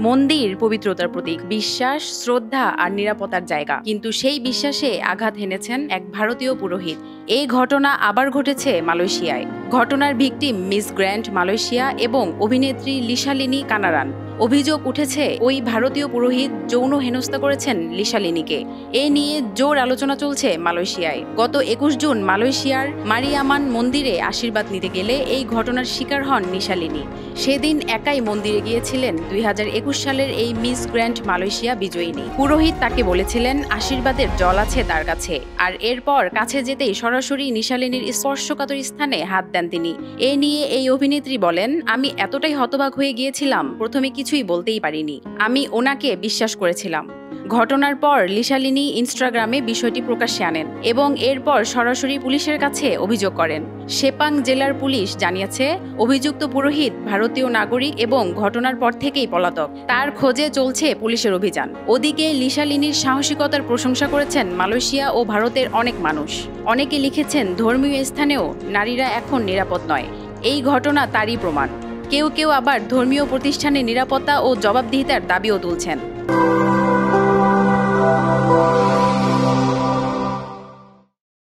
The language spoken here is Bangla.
মন্দির পবিত্রতার প্রতীক, বিশ্বাস, শ্রদ্ধা আর নিরাপত্তার জায়গা। কিন্তু সেই বিশ্বাসে আঘাত হেনেছেন এক ভারতীয় পুরোহিত। এই ঘটনা আবার ঘটেছে মালয়েশিয়ায়। ঘটনার ভিকটিম মিস গ্র্যান্ড মালয়েশিয়া এবং অভিনেত্রী লিসালিনী কানারান। অভিযোগ উঠেছে ওই ভারতীয় পুরোহিত যৌন হেনস্থা করেছেন লিসালিনীকে। এ নিয়ে জোর আলোচনা চলছে মালয়েশিয়ায়। গত ২১ জুন মালয়েশিয়ার মারিয়ামান মন্দিরে আশীর্বাদ নিতে গেলে এই ঘটনার শিকার হন লিসালিনী। সেদিন একাই মন্দিরে গিয়েছিলেন ২০২১ সালের এই মিস গ্র্যান্ড মালয়েশিয়া বিজয়িনী। পুরোহিত তাকে বলেছিলেন আশীর্বাদের জল আছে তার কাছে, আর এরপর কাছে যেতেই সরাসরি লিসালিনীর স্পর্শকাতর স্থানে হাত দেন তিনি। এ নিয়ে এই অভিনেত্রী বলেন, আমি এতটাই হতবাক হয়ে গিয়েছিলাম, প্রথমে কিছুই বলতেই পারিনি। আমি ওনাকে বিশ্বাস করেছিলাম। ঘটনার পর লিসালিনী ইনস্টাগ্রামে বিষয়টি প্রকাশ্যে আনেন এবং এরপর সরাসরি পুলিশের কাছে অভিযোগ করেন। সেপাং জেলার পুলিশ জানিয়েছে অভিযুক্ত পুরোহিত ভারতীয় নাগরিক এবং ঘটনার পর থেকেই পলাতক। তার খোঁজে চলছে পুলিশের অভিযান। ওদিকে লিসালিনীর সাহসিকতার প্রশংসা করেছেন মালয়েশিয়া ও ভারতের অনেক মানুষ। অনেকে লিখেছেন ধর্মীয় স্থানেও নারীরা এখন নিরাপদ নয়। এই ঘটনা তারই প্রমাণ। কেউ কেউ আবার ধর্মীয় প্রতিষ্ঠানে নিরাপত্তা ও জবাবদিহিতার দাবিও তুলছেন।